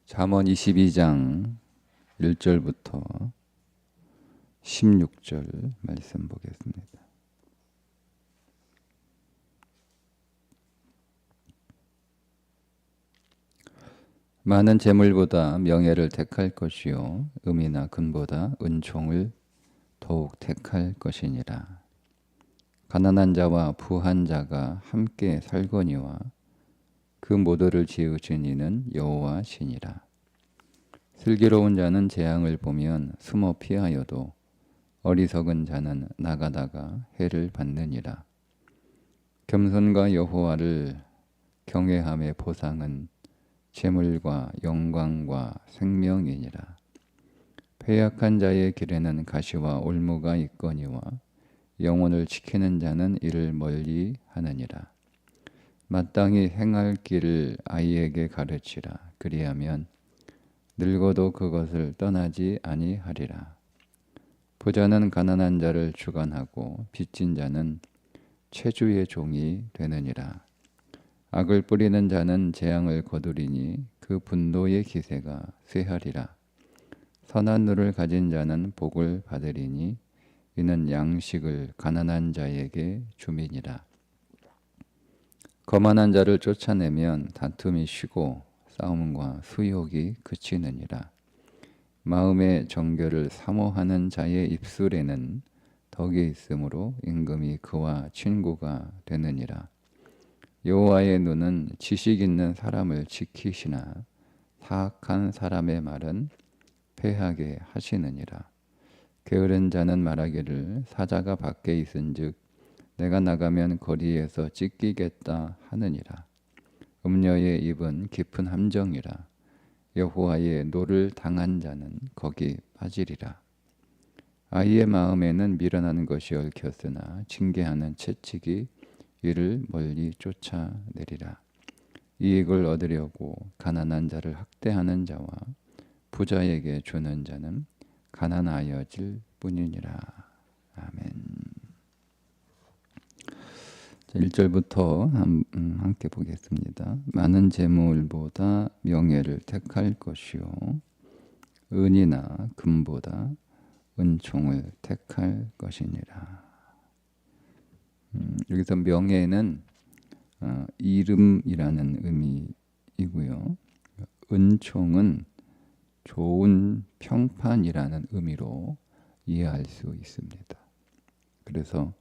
잠언 22장 1절부터 16절 말씀 보겠습니다. 많은 재물보다 명예를 택할 것이요 음이나 금보다 은총을 더욱 택할 것이니라. 가난한 자와 부한 자가 함께 살거니와 그 모두를 지으신 이는 여호와시니라. 슬기로운 자는 재앙을 보면 숨어 피하여도 어리석은 자는 나가다가 해를 받느니라. 겸손과 여호와를 경외함의 보상은 재물과 영광과 생명이니라. 패약한 자의 길에는 가시와 올무가 있거니와 영혼을 지키는 자는 이를 멀리 하느니라. 마땅히 행할 길을 아이에게 가르치라. 그리하면 늙어도 그것을 떠나지 아니하리라. 부자는 가난한 자를 주관하고 빚진 자는 채주의 종이 되느니라. 악을 뿌리는 자는 재앙을 거두리니 그 분노의 기세가 쇠하리라. 선한 눈을 가진 자는 복을 받으리니 이는 양식을 가난한 자에게 줌이니라. 거만한 자를 쫓아내면 다툼이 쉬고 싸움과 수욕이 그치느니라. 마음의 정결을 사모하는 자의 입술에는 덕이 있으므로 임금이 그와 친구가 되느니라. 여호와의 눈은 지식 있는 사람을 지키시나 사악한 사람의 말은 패하게 하시느니라. 게으른 자는 말하기를 사자가 밖에 있은즉 내가 나가면 거리에서 찢기겠다 하느니라. 음녀의 입은 깊은 함정이라. 여호와의 노를 당한 자는 거기 빠지리라. 아이의 마음에는 미련한 것이 얽혔으나 징계하는 채찍이 이를 멀리 쫓아내리라. 이익을 얻으려고 가난한 자를 학대하는 자와 부자에게 주는 자는 가난하여질 뿐이니라. 아멘. 1절부터 함께 보겠습니다. 많은 재물보다 명예를 택할 것이요 은이나 금보다 은총을 택할 것이니라. 여기서 명예는 이름이라는 의미이고요. 은총은 좋은 평판이라는 의미로 이해할 수 있습니다. 그래서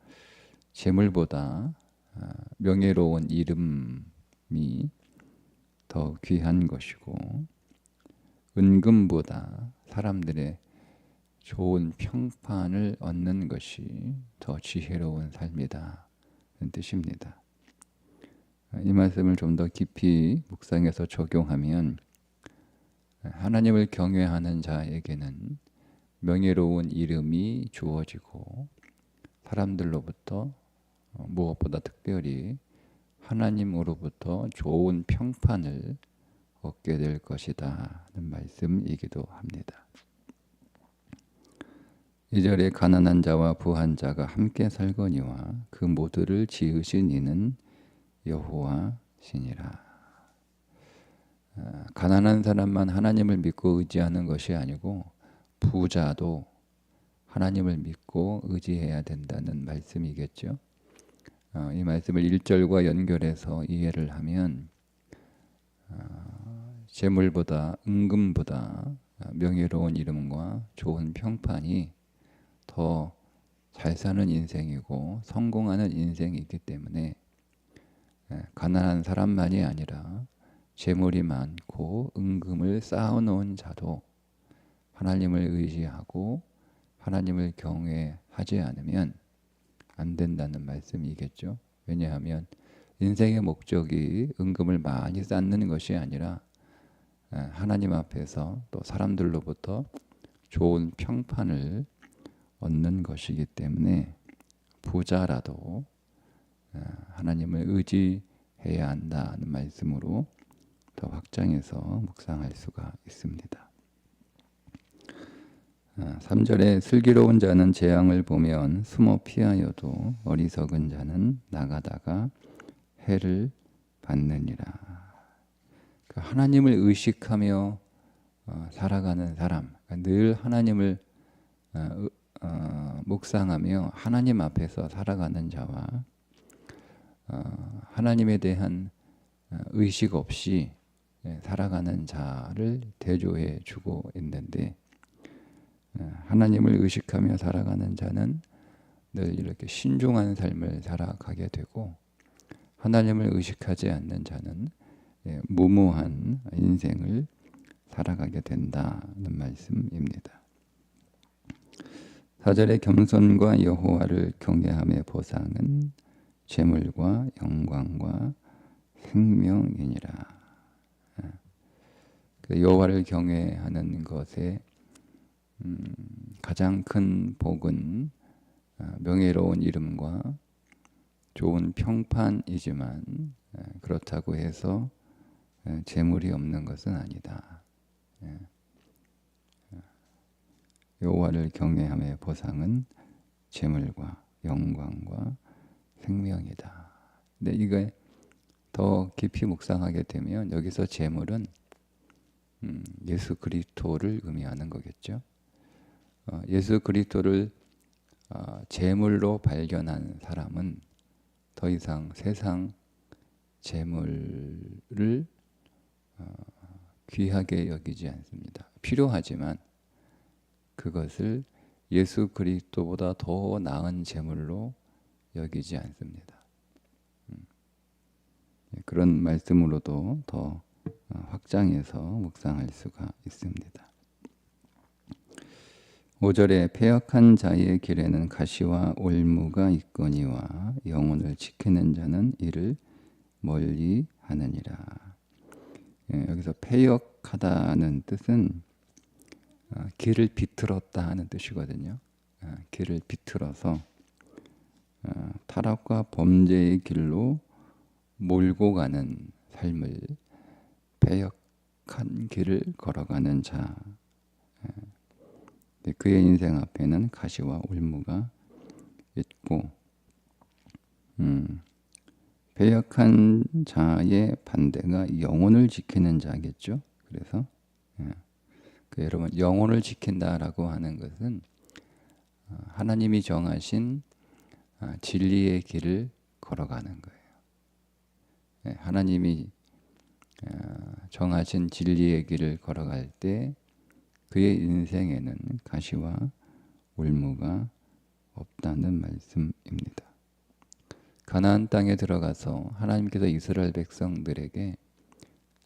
재물보다 명예로운 이름이 더 귀한 것이고 은금보다 사람들의 좋은 평판을 얻는 것이 더 지혜로운 삶이다 는 뜻입니다. 이 말씀을 좀 더 깊이 묵상해서 적용하면 하나님을 경외하는 자에게는 명예로운 이름이 주어지고 사람들로부터 무엇보다 특별히 하나님으로부터 좋은 평판을 얻게 될 것이다 는 말씀이기도 합니다. 2절에 가난한 자와 부한 자가 함께 살거니와 그 모두를 지으신 이는 여호와시니라. 가난한 사람만 하나님을 믿고 의지하는 것이 아니고 부자도 하나님을 믿고 의지해야 된다는 말씀이겠죠. 이 말씀을 1절과 연결해서 이해를 하면 재물보다 은금보다 명예로운 이름과 좋은 평판이 더 잘 사는 인생이고 성공하는 인생이기 때문에 가난한 사람만이 아니라 재물이 많고 은금을 쌓아놓은 자도 하나님을 의지하고 하나님을 경외하지 않으면 안 된다는 말씀이겠죠. 왜냐하면 인생의 목적이 은금을 많이 쌓는 것이 아니라 하나님 앞에서 또 사람들로부터 좋은 평판을 얻는 것이기 때문에 부자라도 하나님을 의지해야 한다는 말씀으로 더 확장해서 묵상할 수가 있습니다. 3절에 슬기로운 자는 재앙을 보면 숨어 피하여도 어리석은 자는 나가다가 해를 받느니라. 하나님을 의식하며 살아가는 사람, 그러니까 늘 하나님을 묵상하며 하나님 앞에서 살아가는 자와 하나님에 대한 의식 없이 살아가는 자를 대조해 주고 있는데, 하나님을 의식하며 살아가는 자는 늘 이렇게 신중한 삶을 살아가게 되고, 하나님을 의식하지 않는 자는 무모한 인생을 살아가게 된다는 말씀입니다. 4절의 겸손과 여호와를 경외함의 보상은 재물과 영광과 생명이니라. 여호와를 경외하는 것의 가장 큰 복은 명예로운 이름과 좋은 평판이지만, 그렇다고 해서 재물이 없는 것은 아니다. 여호와를 경외함의 보상은 재물과 영광과 생명이다. 근데 이거 더 깊이 묵상하게 되면 여기서 재물은 예수 그리스도를 의미하는 거겠죠. 예수 그리스도를 재물로 발견한 사람은 더 이상 세상 재물을 귀하게 여기지 않습니다. 필요하지만 그것을 예수 그리스도보다 더 나은 재물로 여기지 않습니다. 그런 말씀으로도 더 확장해서 묵상할 수가 있습니다. 5절에 패역한 자의 길에는 가시와 올무가 있거니와 영혼을 지키는 자는 이를 멀리 하느니라. 여기서 패역하다는 뜻은 길을 비틀었다 하는 뜻이거든요. 길을 비틀어서 타락과 범죄의 길로 몰고 가는 삶을, 패역한 길을 걸어가는 자, 그의 인생 앞에는 가시와 올무가 있고, 패역한 자의 반대가 영혼을 지키는 자겠죠. 그래서 여러분, 영혼을 지킨다라고 하는 것은 하나님이 정하신 진리의 길을 걸어가는 거예요. 하나님이 정하신 진리의 길을 걸어갈 때 그의 인생에는 가시와 올무가 없다는 말씀입니다. 가나안 땅에 들어가서 하나님께서 이스라엘 백성들에게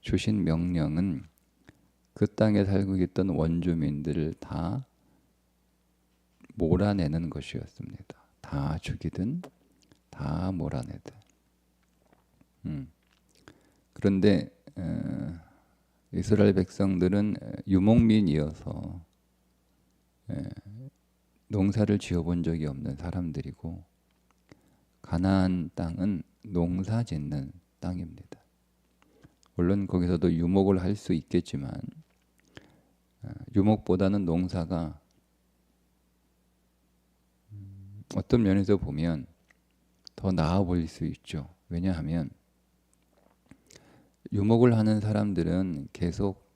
주신 명령은 그 땅에 살고 있던 원주민들을 다 몰아내는 것이었습니다. 다 죽이든 다 몰아내든. 그런데 이스라엘 백성들은 유목민이어서 농사를 지어본 적이 없는 사람들이고, 가나안 땅은 농사 짓는 땅입니다. 물론 거기서도 유목을 할 수 있겠지만 유목보다는 농사가 어떤 면에서 보면 더 나아 보일 수 있죠. 왜냐하면 유목을 하는 사람들은 계속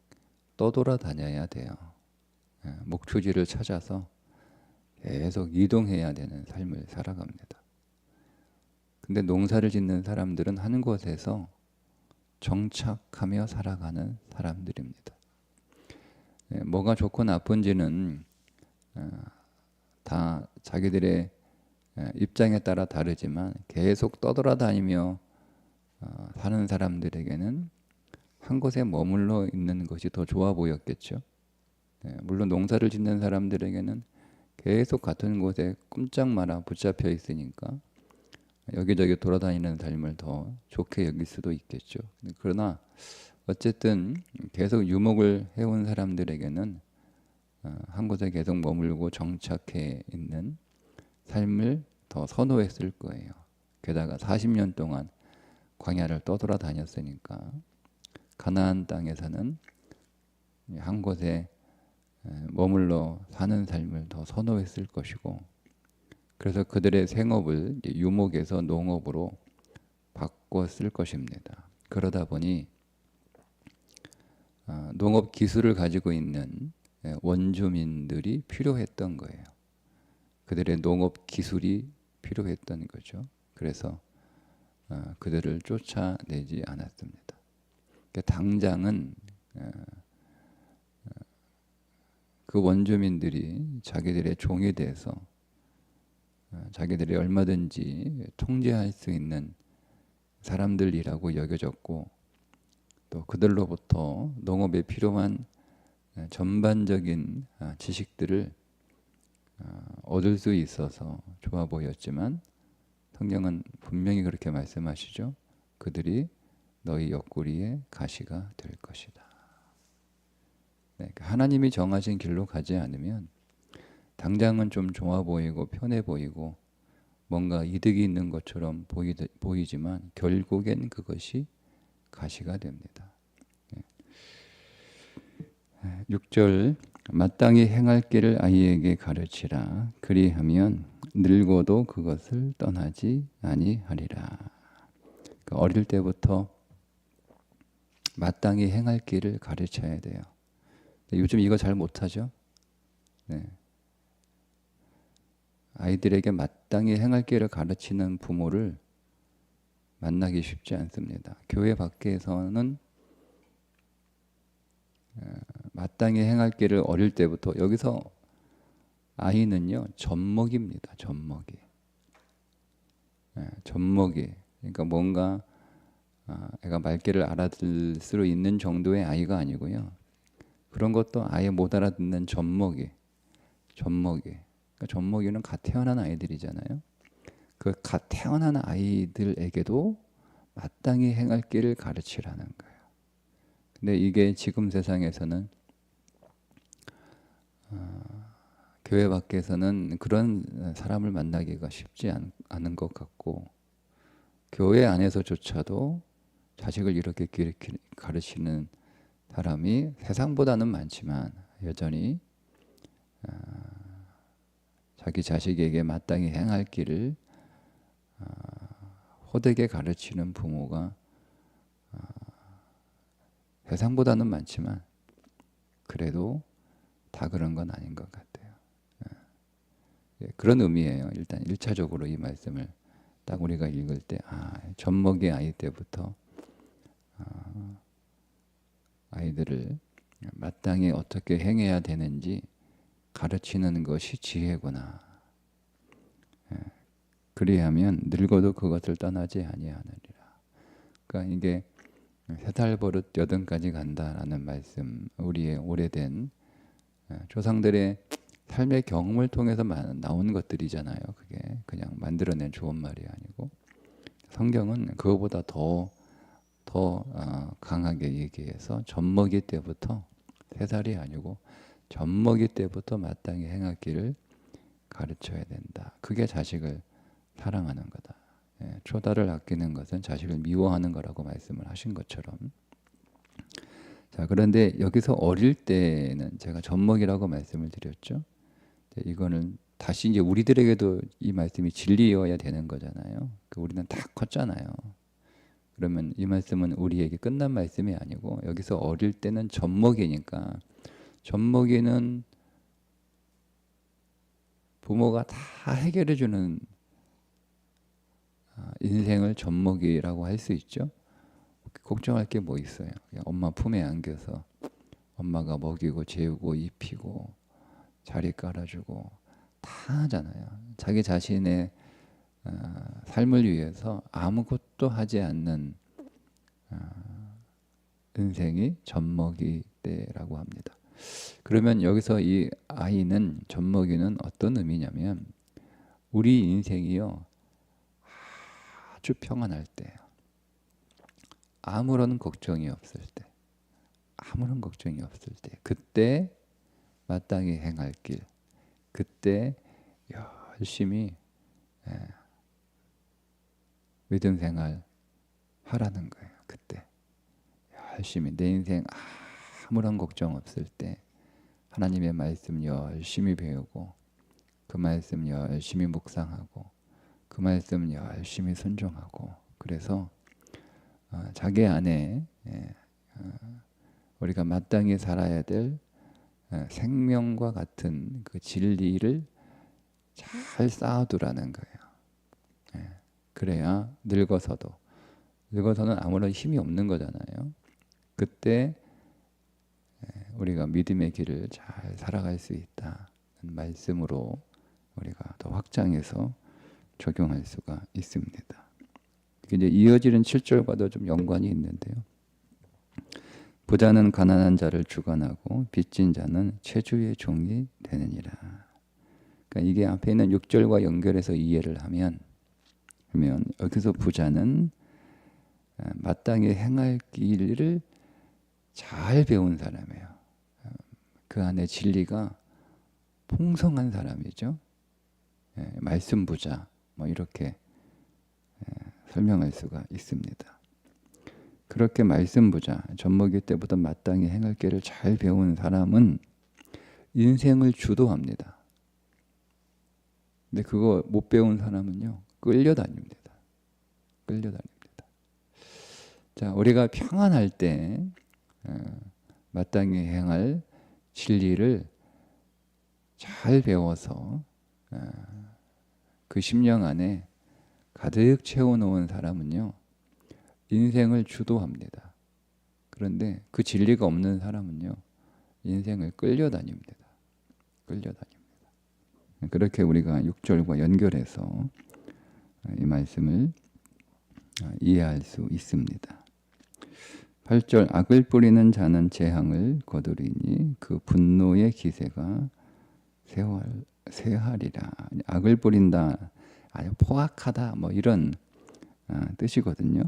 떠돌아다녀야 돼요. 목초지를 찾아서 계속 이동해야 되는 삶을 살아갑니다. 근데 농사를 짓는 사람들은 한 곳에서 정착하며 살아가는 사람들입니다. 뭐가 좋고 나쁜지는 다 자기들의 입장에 따라 다르지만 계속 떠돌아다니며 사는 사람들에게는 한 곳에 머물러 있는 것이 더 좋아 보였겠죠. 물론 농사를 짓는 사람들에게는 계속 같은 곳에 꼼짝 마라 붙잡혀 있으니까 여기저기 돌아다니는 삶을 더 좋게 여길 수도 있겠죠. 그러나 어쨌든 계속 유목을 해온 사람들에게는 한 곳에 계속 머물고 정착해 있는 삶을 더 선호했을 거예요. 게다가 40년 동안 광야를 떠돌아다녔으니까 가나안 땅에서는 한 곳에 머물러 사는 삶을 더 선호했을 것이고, 그래서 그들의 생업을 유목에서 농업으로 바꿨을 것입니다. 그러다 보니 농업 기술을 가지고 있는 원주민들이 필요했던 거예요. 그들의 농업 기술이 필요했던 거죠. 그래서 그들을 쫓아내지 않았습니다. 그러니까 당장은 그 원주민들이 자기들의 종이 돼서 자기들이 얼마든지 통제할 수 있는 사람들이라고 여겨졌고, 또 그들로부터 농업에 필요한 전반적인 지식들을 얻을 수 있어서 좋아 보였지만, 성경은 분명히 그렇게 말씀하시죠. 그들이 너희 옆구리에 가시가 될 것이다. 네, 하나님이 정하신 길로 가지 않으면 당장은 좀 좋아 보이고 편해 보이고 뭔가 이득이 있는 것처럼 보이지만 결국엔 그것이 가시가 됩니다. 6절, 마땅히 행할 길을 아이에게 가르치라. 그리하면 늙어도 그것을 떠나지 아니하리라. 어릴 때부터 마땅히 행할 길을 가르쳐야 돼요. 요즘 이거 잘 못하죠? 네. 아이들에게 마땅히 행할 길을 가르치는 부모를 만나기 쉽지 않습니다. 교회 밖에서는 마땅히 행할 길을 어릴 때부터, 여기서 아이는요 젖먹입니다. 젖먹이. 젖먹이. 그러니까 뭔가 애가 말귀를 알아들 수 있는 정도의 아이가 아니고요. 그런 것도 아예 못 알아듣는 젖먹이. 젖먹이. 그러니까 젖먹이는 갓 태어난 아이들이잖아요. 그 갓 태어난 아이들에게도 마땅히 행할 길을 가르치라는 거예요. 근데 이게 지금 세상에서는 교회 밖에서는 그런 사람을 만나기가 쉽지 않은 것 같고, 교회 안에서조차도 자식을 이렇게 가르치는 사람이 세상보다는 많지만 여전히 자기 자식에게 마땅히 행할 길을 호되게 가르치는 부모가 세상보다는 많지만 그래도 다 그런 건 아닌 것 같아요. 그런 의미예요. 일단 1차적으로 이 말씀을 딱 우리가 읽을 때 젖먹이 아이 때부터 아이들을 마땅히 어떻게 행해야 되는지 가르치는 것이 지혜구나. 그리하면 늙어도 그것을 떠나지 아니하느니라. 그러니까 이게 3살 버릇 여든까지 간다라는 말씀, 우리의 오래된 조상들의 삶의 경험을 통해서 나온 것들이잖아요. 그게 그냥 만들어낸 좋은 말이 아니고, 성경은 그거보다 더 강하게 얘기해서 젖먹이 때부터, 3살이 아니고 젖먹이 때부터 마땅히 행할 길을 가르쳐야 된다. 그게 자식을 사랑하는 거다. 초다를 아끼는 것은 자식을 미워하는 거라고 말씀을 하신 것처럼. 자, 그런데 여기서 어릴 때는 제가 젖먹이라고 말씀을 드렸죠. 이거는 다시 이제 우리들에게도 이 말씀이 진리여야 되는 거잖아요. 우리는 다 컸잖아요. 그러면 이 말씀은 우리에게 끝난 말씀이 아니고, 여기서 어릴 때는 젖먹이니까, 젖먹이는 부모가 다 해결해 주는 인생을 젖먹이라고 할 수 있죠. 걱정할 게 뭐 있어요. 그냥 엄마 품에 안겨서 엄마가 먹이고 재우고 입히고 자리 깔아주고 다 하잖아요. 자기 자신의 삶을 위해서 아무것도 하지 않는 인생이 젖먹이 때라고 합니다. 그러면 여기서 이 아이는, 젖먹이는 어떤 의미냐면, 우리 인생이요 아주 평안할 때, 아무런 걱정이 없을 때, 아무런 걱정이 없을 때, 그때 마땅히 행할 길, 그때 열심히 믿음 생활 하라는 거예요. 그때 열심히 내 인생 아무런 걱정 없을 때 하나님의 말씀 열심히 배우고, 그 말씀 열심히 묵상하고, 그 말씀 열심히 순종하고, 그래서 자기 안에 우리가 마땅히 살아야 될 생명과 같은 그 진리를 잘 쌓아두라는 거예요. 그래야 늙어서는 아무런 힘이 없는 거잖아요. 그때 우리가 믿음의 길을 잘 살아갈 수 있다는 말씀으로 우리가 더 확장해서 적용할 수가 있습니다. 이제 이어지는 7절과도 좀 연관이 있는데요. 부자는 가난한 자를 주관하고 빚진 자는 채주의 종이 되느니라. 그러니까 이게 앞에 있는 6절과 연결해서 이해를 하면 그러면 여기서 부자는 마땅히 행할 길을 잘 배운 사람이에요. 그 안에 진리가 풍성한 사람이죠. 말씀 부자 뭐 이렇게 설명할 수가 있습니다. 그렇게 말씀 부자, 젖먹일 때보다 마땅히 행할 길을 잘 배운 사람은 인생을 주도합니다. 근데 그거 못 배운 사람은요, 끌려다닙니다. 자, 우리가 평안할 때 마땅히 행할 진리를 잘 배워서 그 심령 안에 가득 채워놓은 사람은요, 인생을 주도합니다. 그런데 그 진리가 없는 사람은요, 인생을 끌려다닙니다. 그렇게 우리가 6절과 연결해서 이 말씀을 이해할 수 있습니다. 8절 악을 뿌리는 자는 재앙을 거두리니 그 분노의 기세가 쇠하리라. 악을 뿌린다, 아주 포악하다 뭐 이런 뜻이거든요.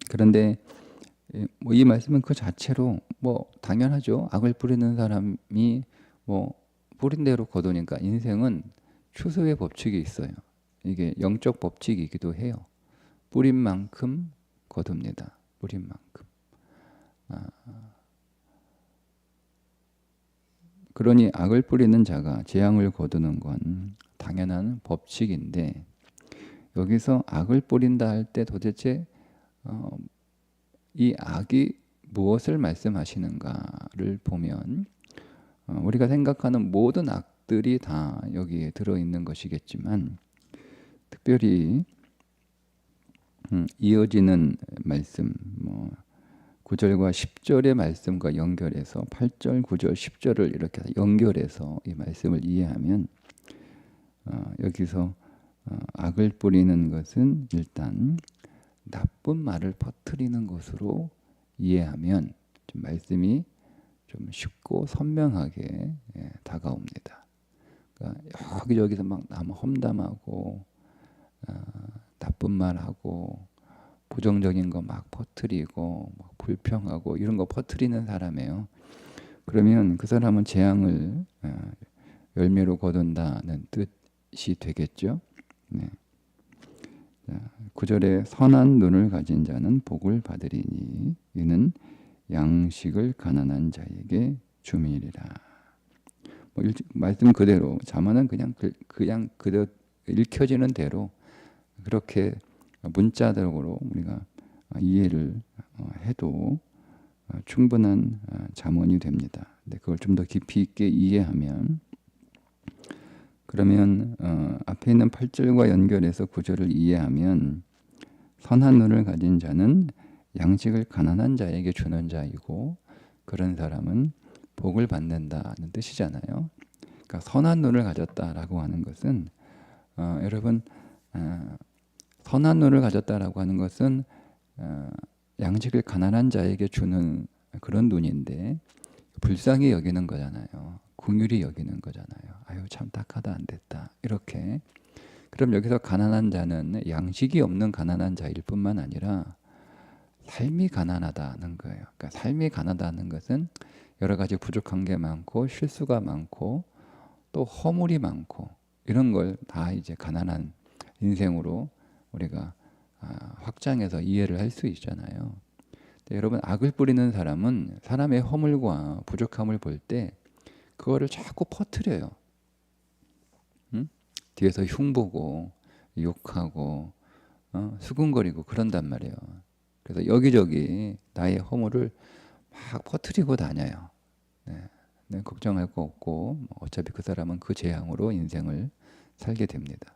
그런데 뭐 이 말씀은 그 자체로 뭐 당연하죠. 악을 뿌리는 사람이 뭐 뿌린 대로 거두니까 인생은 추수의 법칙이 있어요. 이게 영적 법칙이기도 해요. 뿌린 만큼 거둡니다. 뿌린 만큼. 그러니 악을 뿌리는 자가 재앙을 거두는 건 당연한 법칙인데 여기서 악을 뿌린다 할 때 도대체 이 악이 무엇을 말씀하시는가를 보면 우리가 생각하는 모든 악들이 다 여기에 들어있는 것이겠지만 특별히 이어지는 말씀 9절과 10절의 말씀과 연결해서 8절, 9절, 10절을 이렇게 연결해서 이 말씀을 이해하면 여기서 악을 뿌리는 것은 일단 나쁜 말을 퍼뜨리는 것으로 이해하면 좀 말씀이 좀 쉽고 선명하게 다가옵니다. 그러니까 여기저기서 막 남 험담하고 나쁜 말하고 부정적인 거 막 퍼뜨리고 막 불평하고 이런 거 퍼뜨리는 사람이에요. 그러면 그 사람은 재앙을 열매로 거둔다는 뜻이 되겠죠. 네. 9절에 선한 눈을 가진 자는 복을 받으리니 이는 양식을 가난한 자에게 주미리라. 말씀 그대로 자문은 그냥 그대로 읽혀지는 대로 그렇게 문자적으로 우리가 이해를 해도 충분한 자문이 됩니다. 근데 그걸 좀 더 깊이 있게 이해하면 그러면 앞에 있는 8절과 연결해서 9절을 이해하면 선한 눈을 가진 자는 양식을 가난한 자에게 주는 자이고 그런 사람은 복을 받는다는 뜻이잖아요. 그러니까 선한 눈을 가졌다라고 하는 것은 여러분 선한 눈을 가졌다라고 하는 것은 양식을 가난한 자에게 주는 그런 눈인데 불쌍히 여기는 거잖아요. 긍휼히 여기는 거잖아요. 아유 참 딱하다 안 됐다 이렇게. 그럼 여기서 가난한 자는 양식이 없는 가난한 자일 뿐만 아니라 삶이 가난하다는 거예요. 그러니까 삶이 가난하다는 것은 여러 가지 부족한 게 많고 실수가 많고 또 허물이 많고 이런 걸 다 이제 가난한 인생으로 우리가 확장해서 이해를 할 수 있잖아요. 여러분 악을 뿌리는 사람은 사람의 허물과 부족함을 볼 때 그거를 자꾸 퍼뜨려요. 뒤에서 흉보고 욕하고 수군거리고 그런단 말이에요. 그래서 여기저기 나의 허물을 막 퍼뜨리고 다녀요. 네, 걱정할 거 없고 어차피 그 사람은 그 재앙으로 인생을 살게 됩니다.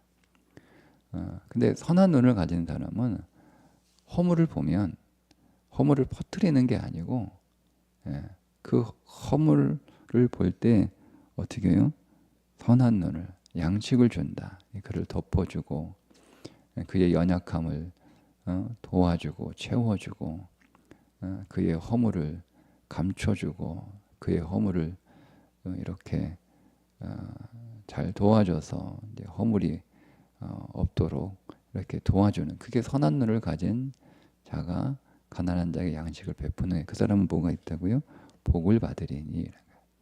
근데 선한 눈을 가진 사람은 허물을 보면 허물을 퍼뜨리는 게 아니고 그 허물을 볼 때 어떻게 해요? 선한 눈을, 양식을 준다. 그를 덮어주고 그의 연약함을 도와주고 채워주고 그의 허물을 감춰주고 그의 허물을 이렇게 잘 도와줘서 이제 허물이 없도록 이렇게 도와주는, 그게 선한 눈을 가진 자가 가난한 자에게 양식을 베푸는, 그 사람은 뭐가 있다고요? 복을 받으리니.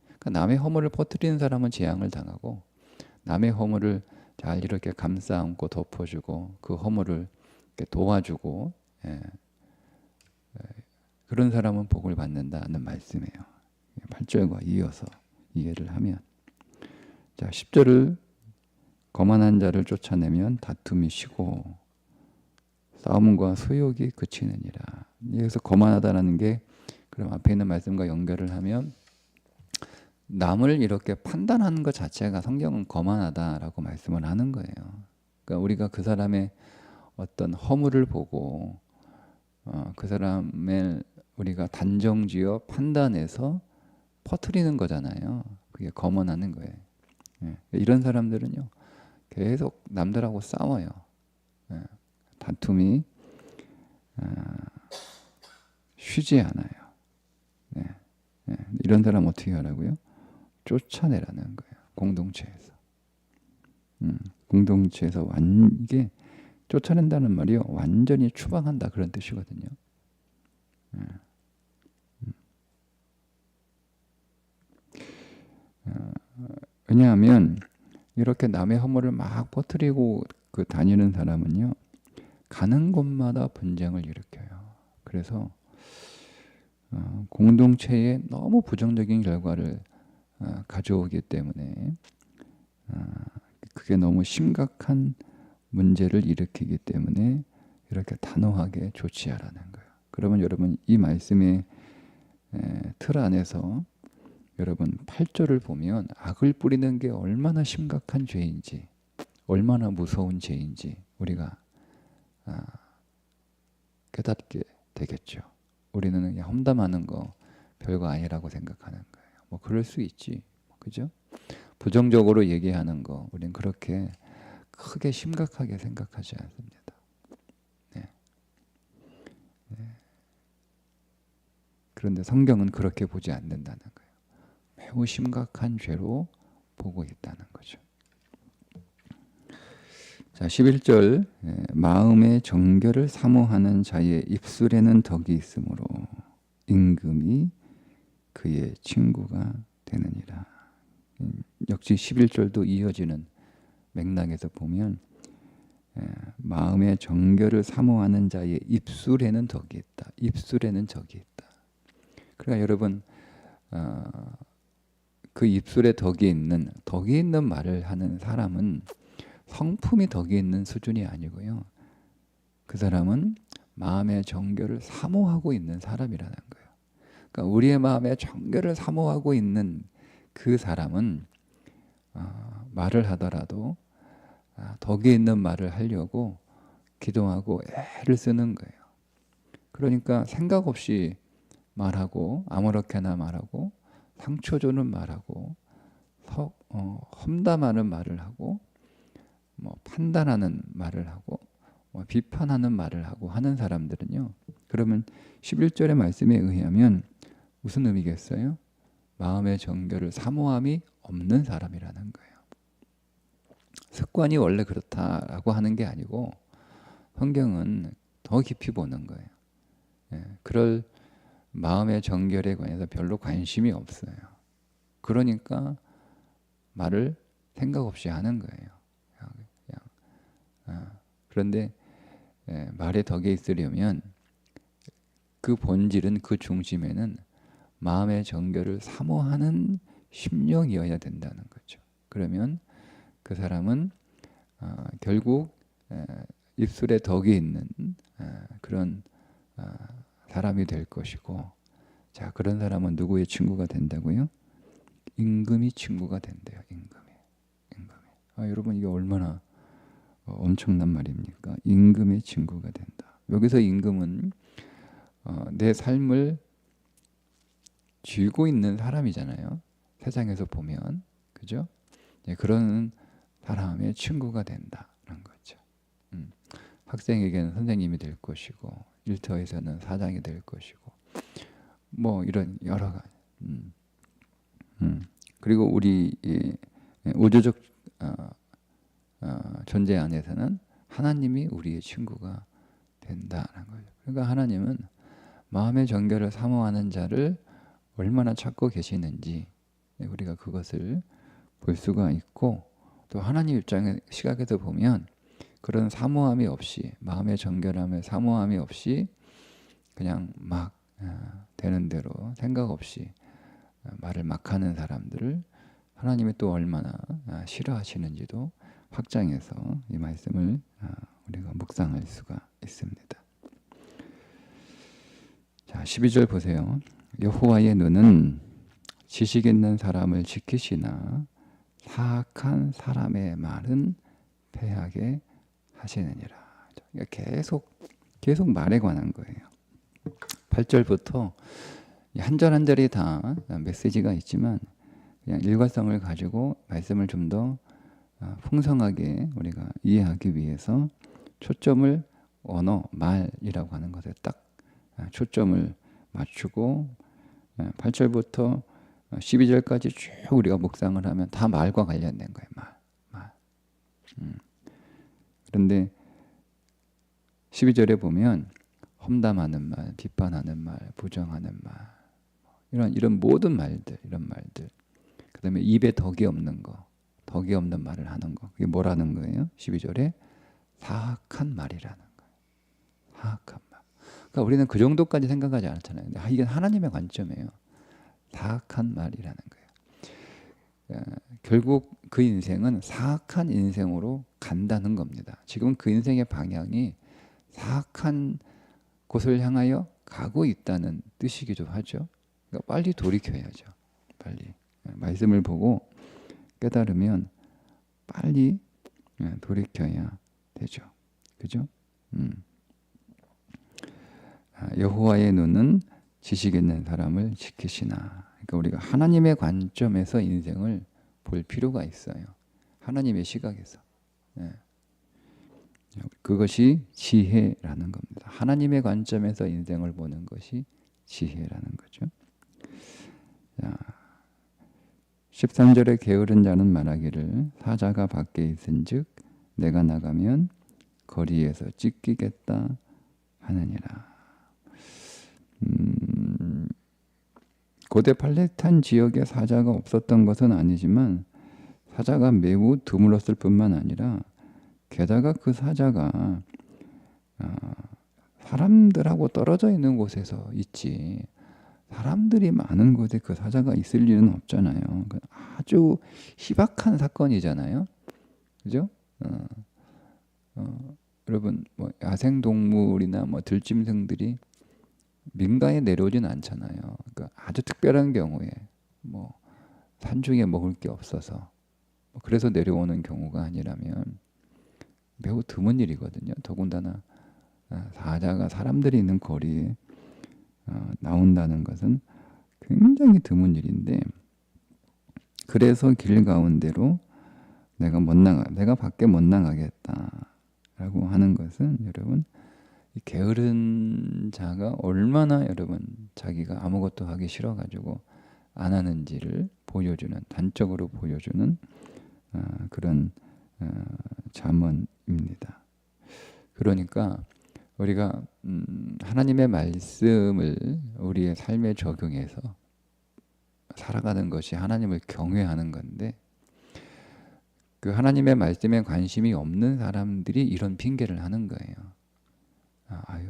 그러니까 남의 허물을 퍼뜨리는 사람은 재앙을 당하고, 남의 허물을 잘 이렇게 감싸 안고 덮어주고 그 허물을 이렇게 도와주고 그런 사람은 복을 받는다는 말씀이에요. 8절과 이어서 이해를 하면, 자 10절을 거만한 자를 쫓아내면 다툼이 쉬고 싸움과 소욕이 그치느니라. 여기서 거만하다라는 게, 그럼 앞에 있는 말씀과 연결을 하면 남을 이렇게 판단하는 것 자체가 성경은 거만하다라고 말씀을 하는 거예요. 그러니까 우리가 그 사람의 어떤 허물을 보고 그 사람을 우리가 단정지어 판단해서 퍼뜨리는 거잖아요. 그게 거만하는 거예요. 이런 사람들은요 계속 남들하고 싸워요. 다툼이 쉬지 않아요. 이런 사람 어떻게 하라고요? 쫓아내라는 거예요. 공동체에서. 공동체에서 이게 쫓아낸다는 말이요, 완전히 추방한다 그런 뜻이거든요. 왜냐하면 이렇게 남의 허물을 막 퍼뜨리고 다니는 사람은요, 가는 곳마다 분쟁을 일으켜요. 그래서 공동체에 너무 부정적인 결과를 가져오기 때문에 그게 너무 심각한 문제를 일으키기 때문에 이렇게 단호하게 조치하라는 거예요. 그러면 여러분 이 말씀의 틀 안에서 여러분 8절을 보면 악을 뿌리는 게 얼마나 심각한 죄인지, 얼마나 무서운 죄인지 우리가 깨닫게 되겠죠. 우리는 그냥 험담하는 거 별거 아니라고 생각하는 거예요. 뭐 그럴 수 있지, 그죠? 부정적으로 얘기하는 거 우리는 그렇게 크게 심각하게 생각하지 않습니다. 그런데 성경은 그렇게 보지 않는다는 거예요. 매우 심각한 죄로 보고 있다는 거죠. 자 11절, 마음의 정결을 사모하는 자의 입술에는 덕이 있으므로 임금이 그의 친구가 되느니라. 역시 11절도 이어지는 맥락에서 보면 마음의 정결을 사모하는 자의 입술에는 덕이 있다. 입술에는 적이 있다. 그러니까 여러분 그 입술에 덕이 있는 말을 하는 사람은 성품이 덕이 있는 수준이 아니고요. 그 사람은 마음의 정결을 사모하고 있는 사람이라는 거예요. 그러니까 우리의 마음의 정결을 사모하고 있는 그 사람은 말을 하더라도 덕이 있는 말을 하려고 기도하고 애를 쓰는 거예요. 그러니까 생각 없이 말하고 아무렇게나 말하고 상처 주는 말하고 험담하는 말을 하고 판단하는 말을 하고 비판하는 말을 하고 하는 사람들은요, 그러면 11절의 말씀에 의하면 무슨 의미겠어요? 마음의 정결을 사모함이 없는 사람이라는 거예요. 습관이 원래 그렇다라고 하는 게 아니고 성경은 더 깊이 보는 거예요. 그럴 마음의 정결에 관해서 별로 관심이 없어요. 그러니까 말을 생각 없이 하는 거예요. 그런데 말에 덕에 있으려면 그 본질은, 그 중심에는 마음의 정결을 사모하는 심령이어야 된다는 거죠. 그러면 그 사람은 결국 입술에 덕이 있는 그런 사람이 될 것이고, 자, 그런 사람은 누구의 친구가 된다고요? 임금이 친구가 된대요. 임금이. 여러분 이게 얼마나 엄청난 말입니까? 임금의 친구가 된다. 여기서 임금은 내 삶을 쥐고 있는 사람이잖아요. 세상에서 보면, 그죠? 그런 사람의 친구가 된다는 거죠. 학생에게는 선생님이 될 것이고, 일터에서는 사장이 될 것이고, 뭐 이런 여러 가지. 그리고 우리 우주적 존재 안에서는 하나님이 우리의 친구가 된다는 거죠. 그러니까 하나님은 마음의 정결을 사모하는 자를 얼마나 찾고 계시는지 우리가 그것을 볼 수가 있고, 또 하나님 입장의 시각에서 보면 그런 사모함이 없이, 마음의 정결함에 사모함이 없이 그냥 막 되는 대로 생각 없이 말을 막 하는 사람들을 하나님이 또 얼마나 싫어하시는지도 확장해서 이 말씀을 우리가 묵상할 수가 있습니다. 자, 12절 보세요. 여호와의 눈은 지식 있는 사람을 지키시나 사악한 사람의 말은 패하게 하시느니라. 계속 말에 관한 거예요. 8절부터 한 절 한 절이 다 메시지가 있지만 그냥 일관성을 가지고 말씀을 좀 더 풍성하게 우리가 이해하기 위해서 초점을 언어, 말이라고 하는 것에 딱 초점을 맞추고 8절부터 12절까지 쭉 우리가 묵상을 하면 다 말과 관련된 거예요. 말. 그런데 12절에 보면 험담하는 말, 비판하는 말, 부정하는 말, 이런 모든 말들, 이런 말들. 그다음에 입에 덕이 없는 거, 덕이 없는 말을 하는 거. 그게 뭐라는 거예요? 12절에 사악한 말이라는 거예요. 사악한 말. 그러니까 우리는 그 정도까지 생각하지 않잖아요. 근데 이게 하나님의 관점이에요. 사악한 말이라는 거예요. 결국 그 인생은 사악한 인생으로 간다는 겁니다. 지금 그 인생의 방향이 사악한 곳을 향하여 가고 있다는 뜻이기도 하죠. 그러니까 빨리 돌이켜야죠. 빨리 말씀을 보고 깨달으면 빨리 돌이켜야 되죠. 그죠? 여호와의 눈은 지식 있는 사람을 지키시나. 그러니까 우리가 하나님의 관점에서 인생을 볼 필요가 있어요. 하나님의 시각에서. 그것이 지혜라는 겁니다. 하나님의 관점에서 인생을 보는 것이 지혜라는 거죠. 자, 13절에 게으른 자는 말하기를 사자가 밖에 있은즉 내가 나가면 거리에서 찢기겠다 하느니라. 고대 팔레스타인 지역에 사자가 없었던 것은 아니지만 사자가 매우 드물었을 뿐만 아니라 게다가 그 사자가 사람들하고 떨어져 있는 곳에서 있지, 사람들이 많은 곳에 그 사자가 있을 일은 없잖아요. 아주 희박한 사건이잖아요. 그죠? 여러분 뭐 야생동물이나 뭐 들짐승들이 민가에 내려오진 않잖아요. 그러니까 아주 특별한 경우에 뭐 산중에 먹을 게 없어서 그래서 내려오는 경우가 아니라면 매우 드문 일이거든요. 더군다나 사자가 사람들이 있는 거리에 나온다는 것은 굉장히 드문 일인데, 그래서 길 가운데로 내가 밖에 못 나가겠다라고 하는 것은, 여러분, 이 게으른 자가 얼마나 여러분 자기가 아무것도 하기 싫어가지고 안 하는지를 보여주는, 단적으로 보여주는 그런 잠언입니다. 그러니까 우리가 하나님의 말씀을 우리의 삶에 적용해서 살아가는 것이 하나님을 경외하는 건데, 그 하나님의 말씀에 관심이 없는 사람들이 이런 핑계를 하는 거예요. 아유,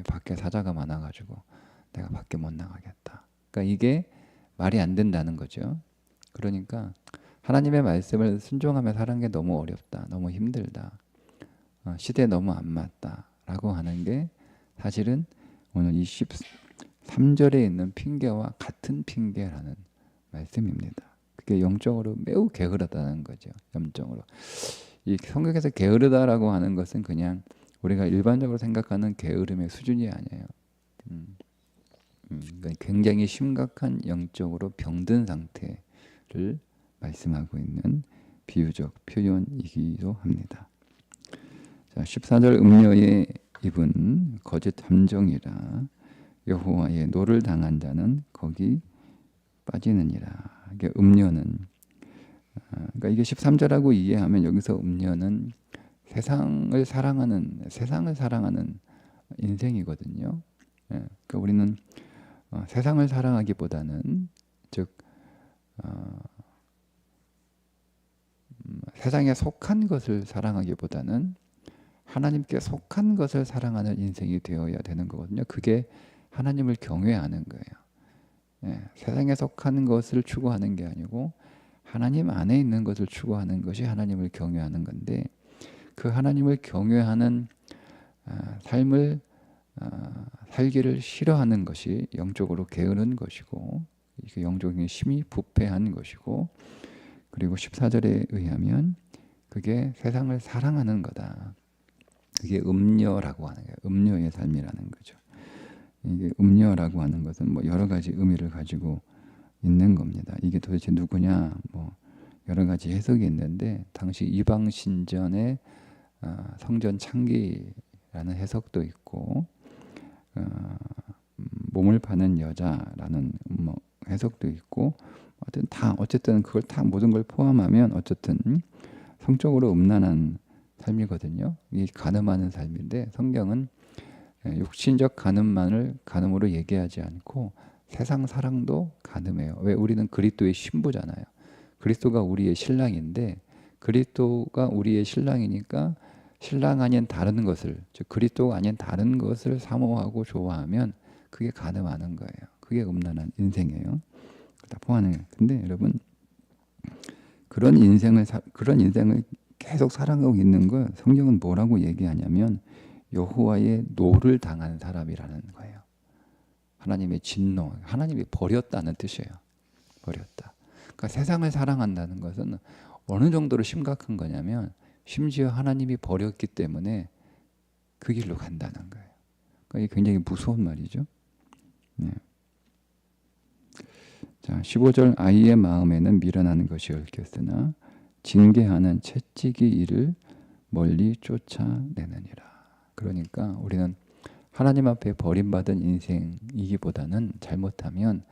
밖에 사자가 많아가지고 내가 밖에 못 나가겠다. 그러니까 이게 말이 안 된다는 거죠. 그러니까 하나님의 말씀을 순종하며 사는 게 너무 어렵다, 너무 힘들다, 시대에 너무 안 맞다 라고 하는 게 사실은 오늘 이 3절에 있는 핑계와 같은 핑계라는 말씀입니다. 그게 영적으로 매우 게으르다는 거죠. 영적으로. 이 성경에서 게으르다라고 하는 것은 그냥 우리가 일반적으로 생각하는 게으름의 수준이 아니에요. 그러니까 굉장히 심각한 영적으로 병든 상태를 말씀하고 있는 비유적 표현이기도 합니다. 자, 14절 음녀의 입은 거짓 함정이라 여호와의 노를 당한 자는 거기 빠지느니라. 이게 음녀는 그러니까 이게 13절하고 이해하면 여기서 음녀는 세상을 사랑하는 인생이거든요. 예, 그러니까 우리는 세상을 사랑하기보다는 즉 세상에 속한 것을 사랑하기보다는 하나님께 속한 것을 사랑하는 인생이 되어야 되는 거거든요. 그게 하나님을 경외하는 거예요. 예, 세상에 속한 것을 추구하는 게 아니고 하나님 안에 있는 것을 추구하는 것이 하나님을 경외하는 건데, 그 하나님을 경외하는 삶을 살기를 싫어하는 것이 영적으로 게으른 것이고, 영적인 심히 부패한 것이고, 그리고 14절에 의하면 그게 세상을 사랑하는 거다. 그게 음녀라고 하는 거예요. 음녀의 삶이라는 거죠. 이게 음녀라고 하는 것은 뭐 여러 가지 의미를 가지고 있는 겁니다. 이게 도대체 누구냐? 뭐 여러 가지 해석이 있는데, 당시 이방 신전의 성전 창기라는 해석도 있고, 몸을 파는 여자라는 뭐 해석도 있고, 어쨌든 그걸 다 모든 걸 포함하면 어쨌든 성적으로 음란한 삶이거든요. 이 간음하는 삶인데, 성경은 육신적 간음만을 간음으로 얘기하지 않고 세상 사랑도 간음해요. 왜? 우리는 그리스도의 신부잖아요. 그리스도가 우리의 신랑인데, 그리스도가 우리의 신랑이니까 신랑 아닌 다른 것을, 즉 그리스도가 아닌 다른 것을 사모하고 좋아하면 그게 간음하는 거예요. 그게 음란한 인생이에요. 다 포함해요. 근데 여러분, 그런 인생을 계속 살아가고 있는 걸 성경은 뭐라고 얘기하냐면 여호와의 노를 당한 사람이라는 거예요. 하나님의 진노, 하나님이 버렸다는 뜻이에요. 버렸다. 그러니까 세상을 사랑한다는 것은 어느 정도로 심각한 거냐면, 심지어 하나님이 버렸기 때문에 그 길로 간다는 거예요. 그러니까 이게 굉장히 무서운 말이죠. 네. 자, 15절 아이의 마음에는 미련한 것이 얽혔으나 징계하는 채찍이 이를 멀리 쫓아내느니라. 그러니까 우리는 하나님 앞에 버림받은 인생이기보다는 잘못하면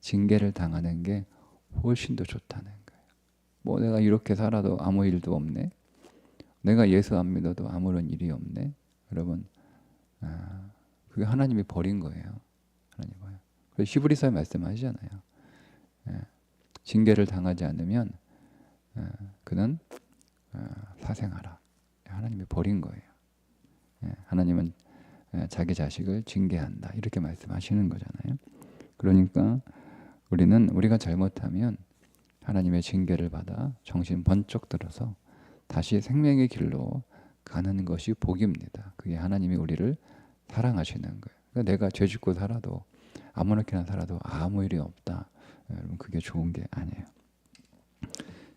징계를 당하는 게 훨씬 더 좋다는 거예요. 뭐 내가 이렇게 살아도 아무 일도 없네. 내가 예수 안 믿어도 아무런 일이 없네. 여러분, 그게 하나님이 버린 거예요. 하나님 봐요. 그래서 히브리서에 말씀하시잖아요. 징계를 당하지 않으면 그는 사생하라. 하나님이 버린 거예요. 하나님은 자기 자식을 징계한다. 이렇게 말씀하시는 거잖아요. 그러니까 우리가 잘못하면 하나님의 징계를 받아 정신 번쩍 들어서 다시 생명의 길로 가는 것이 복입니다. 그게 하나님이 우리를 사랑하시는 거예요. 그러니까 내가 죄 짓고 살아도 아무렇게나 살아도 아무 일이 없다. 여러분, 그게 좋은 게 아니에요.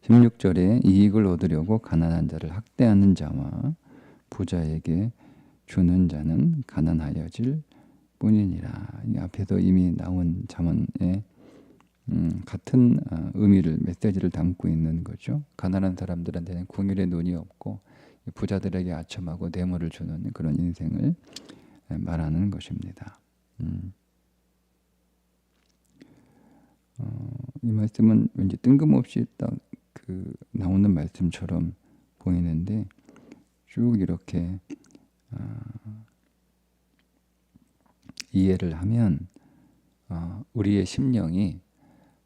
16절에 이익을 얻으려고 가난한 자를 학대하는 자와 부자에게 주는 자는 가난하여질 뿐이니라. 이 앞에도 이미 나온 잠언에 같은 의미를, 메시지를 담고 있는 거죠. 가난한 사람들한테는 궁율의 눈이 없고 부자들에게 아첨하고 뇌물을 주는 그런 인생을 말하는 것입니다. 이 말씀은 왠지 뜬금없이 딱 나오는 말씀처럼 보이는데, 쭉 이렇게 이해를 하면 우리의 심령이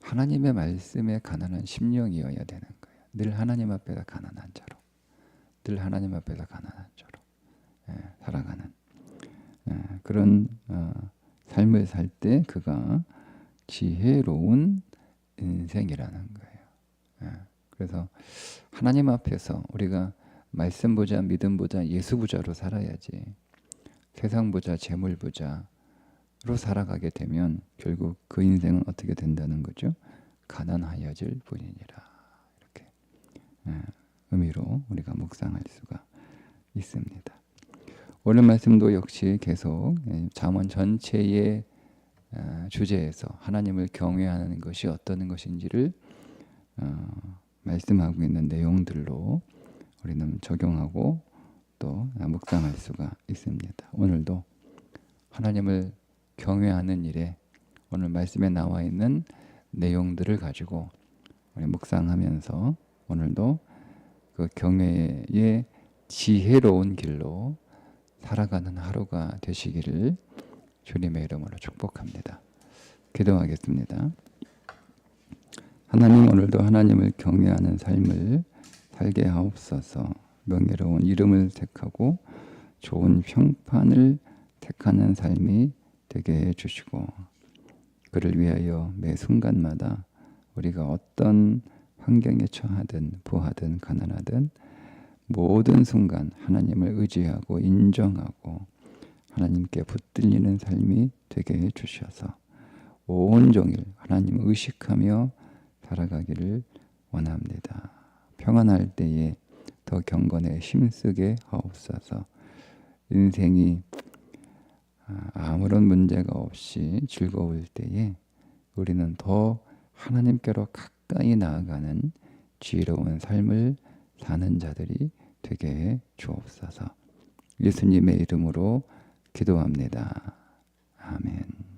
하나님의 말씀에 가난한 심령이어야 되는 거예요. 늘 하나님 앞에서 가난한 자로, 늘 하나님 앞에서 가난한 자로 살아가는 그런 삶을 살 때 그가 지혜로운 인생이라는 거예요. 그래서 하나님 앞에서 우리가 말씀 부자, 믿음 부자, 예수 부자로 살아야지 세상 부자, 재물 부자, 살아가게 되면 결국 그 인생은 어떻게 된다는 거죠? 가난하여질 뿐이니라. 이렇게 의미로 우리가 묵상할 수가 있습니다. 오늘 말씀도 역시 계속 잠언 전체의 주제에서 하나님을 경외하는 것이 어떤 것인지를 말씀하고 있는 내용들로 우리는 적용하고 또 묵상할 수가 있습니다. 오늘도 하나님을 경외하는 일에 오늘 말씀에 나와 있는 내용들을 가지고 우리 묵상하면서 오늘도 그 경외의 지혜로운 길로 살아가는 하루가 되시기를 주님의 이름으로 축복합니다. 기도하겠습니다. 하나님, 오늘도 하나님을 경외하는 삶을 살게 하옵소서. 명예로운 이름을 택하고 좋은 평판을 택하는 삶이 되게 해주시고, 그를 위하여 매 순간마다 우리가 어떤 환경에 처하든 부하든 가난하든 모든 순간 하나님을 의지하고 인정하고 하나님께 붙들리는 삶이 되게 해주셔서 온종일 하나님 의식하며 살아가기를 원합니다. 평안할 때에 더 경건에 힘쓰게 하옵소서. 인생이 아무런 문제가 없이 즐거울 때에 우리는 더 하나님께로 가까이 나아가는 지혜로운 삶을 사는 자들이 되게 해 주옵소서. 예수님의 이름으로 기도합니다. 아멘.